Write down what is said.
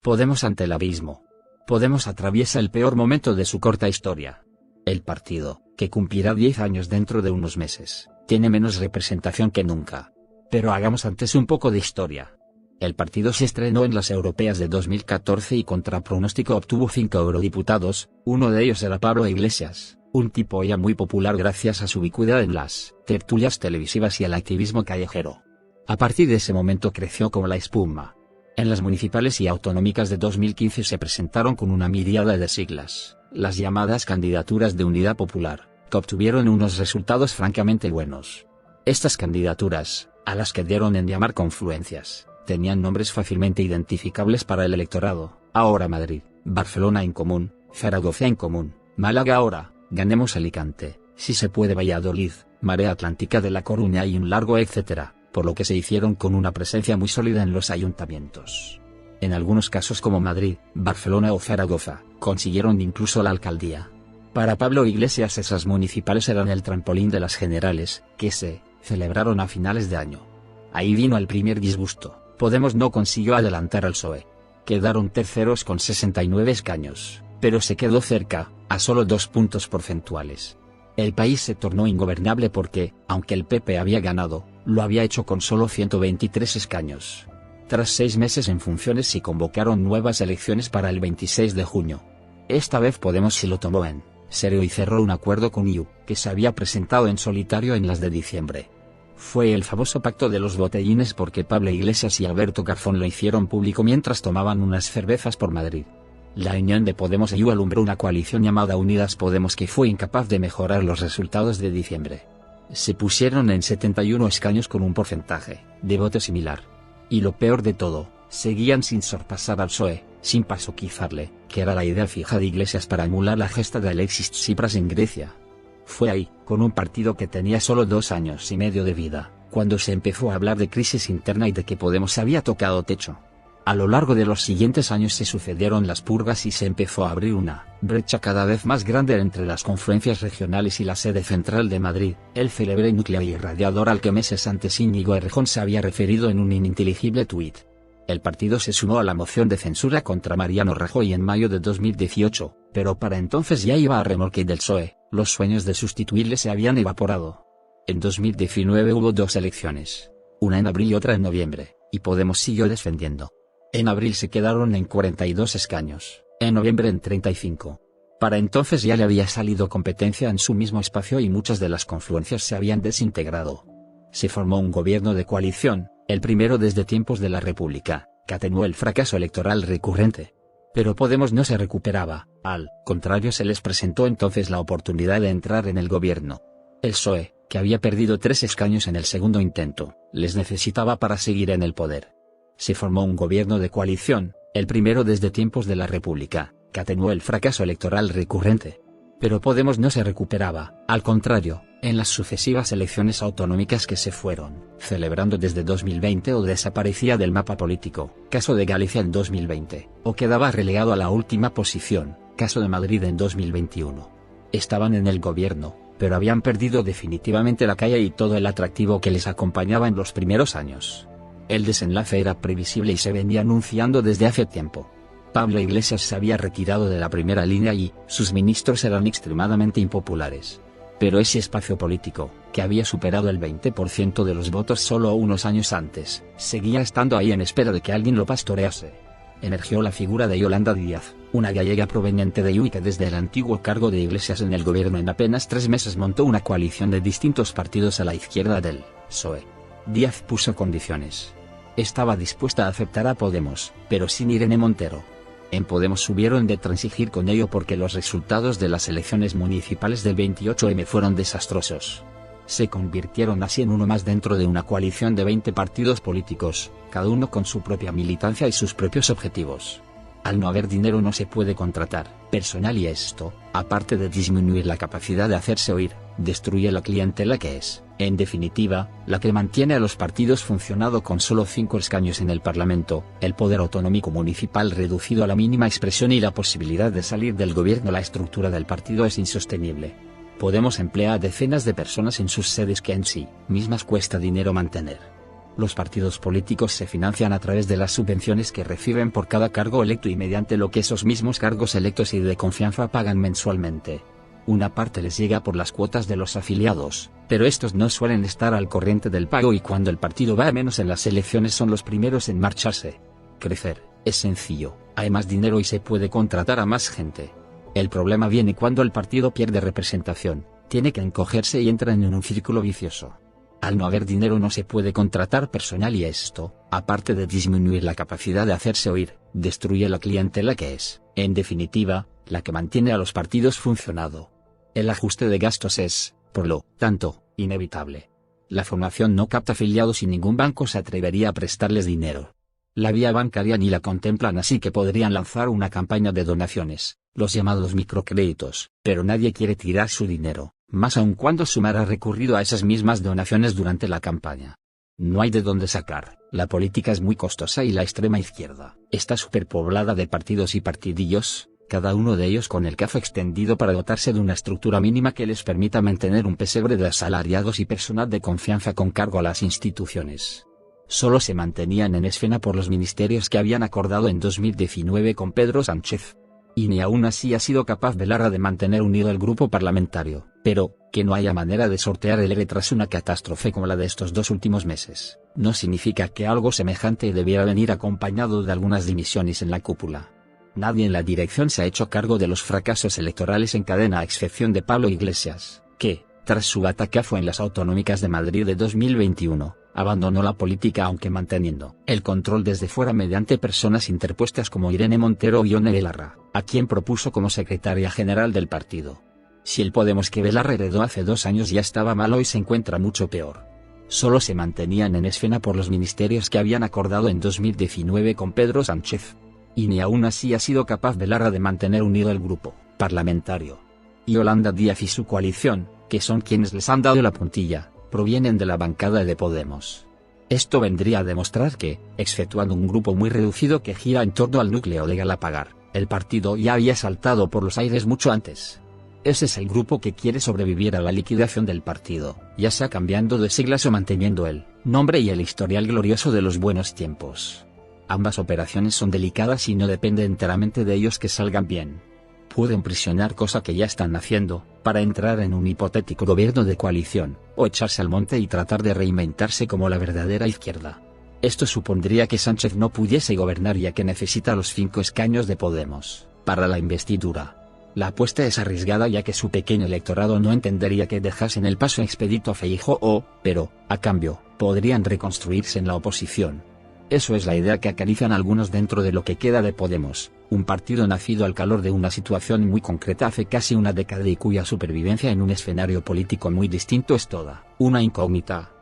Podemos ante el abismo. Podemos atraviesa el peor momento de su corta historia. El partido, que cumplirá 10 años dentro de unos meses, tiene menos representación que nunca. Pero hagamos antes un poco de historia. El partido se estrenó en las europeas de 2014 y contra pronóstico obtuvo 5 eurodiputados, uno de ellos era Pablo Iglesias, un tipo ya muy popular gracias a su ubicuidad en las tertulias televisivas y al activismo callejero. A partir de ese momento creció como la espuma. En las municipales y autonómicas de 2015 se presentaron con una miríada de siglas, las llamadas candidaturas de Unidad Popular, que obtuvieron unos resultados francamente buenos. Estas candidaturas, a las que dieron en llamar confluencias, tenían nombres fácilmente identificables para el electorado: Ahora Madrid, Barcelona en Común, Zaragoza en Común, Málaga Ahora, Ganemos Alicante, Si se puede Valladolid, Marea Atlántica de La Coruña y un largo etcétera, por lo que se hicieron con una presencia muy sólida en los ayuntamientos. En algunos casos como Madrid, Barcelona o Zaragoza, consiguieron incluso la alcaldía. Para Pablo Iglesias esas municipales eran el trampolín de las generales, que se celebraron a finales de año. Ahí vino el primer disgusto: Podemos no consiguió adelantar al PSOE. Quedaron terceros con 69 escaños, pero se quedó cerca, a solo 2 puntos porcentuales. El país se tornó ingobernable porque, aunque el PP había ganado, lo había hecho con solo 123 escaños. Tras 6 meses en funciones se convocaron nuevas elecciones para el 26 de junio. Esta vez Podemos se lo tomó en serio y cerró un acuerdo con IU, que se había presentado en solitario en las de diciembre. Fue el famoso pacto de los botellines porque Pablo Iglesias y Alberto Garzón lo hicieron público mientras tomaban unas cervezas por Madrid. La unión de Podemos e IU alumbró una coalición llamada Unidas Podemos que fue incapaz de mejorar los resultados de diciembre. Se pusieron en 71 escaños con un porcentaje de voto similar. Y lo peor de todo, seguían sin sorpasar al PSOE, sin pasoquizarle, que era la idea fija de Iglesias para emular la gesta de Alexis Tsipras en Grecia. Fue ahí, con un partido que tenía solo 2 años y medio de vida, cuando se empezó a hablar de crisis interna y de que Podemos había tocado techo. A lo largo de los siguientes años se sucedieron las purgas y se empezó a abrir una brecha cada vez más grande entre las confluencias regionales y la sede central de Madrid, el célebre núcleo irradiador al que meses antes Íñigo Errejón se había referido en un ininteligible tuit. El partido se sumó a la moción de censura contra Mariano Rajoy en mayo de 2018, pero para entonces ya iba a remolque del PSOE, los sueños de sustituirle se habían evaporado. En 2019 hubo 2 elecciones, una en abril y otra en noviembre, y Podemos siguió descendiendo. En abril se quedaron en 42 escaños, en noviembre en 35. Para entonces ya le había salido competencia en su mismo espacio y muchas de las confluencias se habían desintegrado. Se formó un gobierno de coalición, el primero desde tiempos de la República, que atenuó el fracaso electoral recurrente. Pero Podemos no se recuperaba, al contrario se les presentó entonces la oportunidad de entrar en el gobierno. El PSOE, que había perdido 3 escaños en el segundo intento, les necesitaba para seguir en el poder. Se formó un gobierno de coalición, el primero desde tiempos de la República, que atenuó el fracaso electoral recurrente. Pero Podemos no se recuperaba, al contrario, en las sucesivas elecciones autonómicas que se fueron celebrando desde 2020 o desaparecía del mapa político, caso de Galicia en 2020, o quedaba relegado a la última posición, caso de Madrid en 2021. Estaban en el gobierno, pero habían perdido definitivamente la calle y todo el atractivo que les acompañaba en los primeros años. El desenlace era previsible y se venía anunciando desde hace tiempo. Pablo Iglesias se había retirado de la primera línea y sus ministros eran extremadamente impopulares. Pero ese espacio político, que había superado el 20% de los votos solo unos años antes, seguía estando ahí en espera de que alguien lo pastorease. Emergió la figura de Yolanda Díaz, una gallega proveniente de IU y que desde el antiguo cargo de Iglesias en el gobierno en apenas 3 meses montó una coalición de distintos partidos a la izquierda del PSOE. Díaz puso condiciones. Estaba dispuesta a aceptar a Podemos, pero sin Irene Montero. En Podemos hubieron de transigir con ello porque los resultados de las elecciones municipales del 28M fueron desastrosos. Se convirtieron así en uno más dentro de una coalición de 20 partidos políticos, cada uno con su propia militancia y sus propios objetivos. Al no haber dinero no se puede contratar personal y esto, aparte de disminuir la capacidad de hacerse oír, destruye la clientela que es, en definitiva, la que mantiene a los partidos funcionando con solo 5 escaños en el Parlamento, el poder autonómico municipal reducido a la mínima expresión y la posibilidad de salir del gobierno. La estructura del partido es insostenible. Podemos emplea a decenas de personas en sus sedes que en sí mismas cuesta dinero mantener. Los partidos políticos se financian a través de las subvenciones que reciben por cada cargo electo y mediante lo que esos mismos cargos electos y de confianza pagan mensualmente. Una parte les llega por las cuotas de los afiliados, pero estos no suelen estar al corriente del pago y cuando el partido va a menos en las elecciones son los primeros en marcharse. Crecer es sencillo, hay más dinero y se puede contratar a más gente. El problema viene cuando el partido pierde representación, tiene que encogerse y entra en un círculo vicioso. Al no haber dinero no se puede contratar personal y esto, aparte de disminuir la capacidad de hacerse oír, destruye la clientela que es, en definitiva, la que mantiene a los partidos funcionando. El ajuste de gastos es, por lo tanto, inevitable. La fundación no capta afiliados y ningún banco se atrevería a prestarles dinero. La vía bancaria ni la contemplan, así que podrían lanzar una campaña de donaciones, los llamados microcréditos, pero nadie quiere tirar su dinero, más aun cuando Sumar ha recurrido a esas mismas donaciones durante la campaña. No hay de dónde sacar, la política es muy costosa y la extrema izquierda está superpoblada de partidos y partidillos, cada uno de ellos con el cazo extendido para dotarse de una estructura mínima que les permita mantener un pesebre de asalariados y personal de confianza con cargo a las instituciones. Solo se mantenían en escena por los ministerios que habían acordado en 2019 con Pedro Sánchez. Y ni aún así ha sido capaz Belarra de mantener unido el grupo parlamentario, pero, que no haya manera de sortear el ERE tras una catástrofe como la de estos 2 últimos meses, no significa que algo semejante debiera venir acompañado de algunas dimisiones en la cúpula. Nadie en la dirección se ha hecho cargo de los fracasos electorales en cadena a excepción de Pablo Iglesias, que, tras su batacazo en las autonómicas de Madrid de 2021, abandonó la política aunque manteniendo el control desde fuera mediante personas interpuestas como Irene Montero o Ione Belarra, a quien propuso como secretaria general del partido. Si el Podemos que Belarra heredó hace 2 años ya estaba mal, hoy se encuentra mucho peor. Solo se mantenían en escena por los ministerios que habían acordado en 2019 con Pedro Sánchez. Y ni aún así ha sido capaz Belarra de mantener unido el grupo parlamentario. Yolanda Díaz y su coalición, que son quienes les han dado la puntilla, provienen de la bancada de Podemos. Esto vendría a demostrar que, exceptuando un grupo muy reducido que gira en torno al núcleo de Galapagar, el partido ya había saltado por los aires mucho antes. Ese es el grupo que quiere sobrevivir a la liquidación del partido, ya sea cambiando de siglas o manteniendo el nombre y el historial glorioso de los buenos tiempos. Ambas operaciones son delicadas y no depende enteramente de ellos que salgan bien. Pueden prisionar, cosa que ya están haciendo, para entrar en un hipotético gobierno de coalición, o echarse al monte y tratar de reinventarse como la verdadera izquierda. Esto supondría que Sánchez no pudiese gobernar ya que necesita los 5 escaños de Podemos para la investidura. La apuesta es arriesgada ya que su pequeño electorado no entendería que dejasen el paso expedito a Feijóo, pero, a cambio, podrían reconstruirse en la oposición. Eso es la idea que acarician algunos dentro de lo que queda de Podemos, un partido nacido al calor de una situación muy concreta hace casi una década y cuya supervivencia en un escenario político muy distinto es toda una incógnita.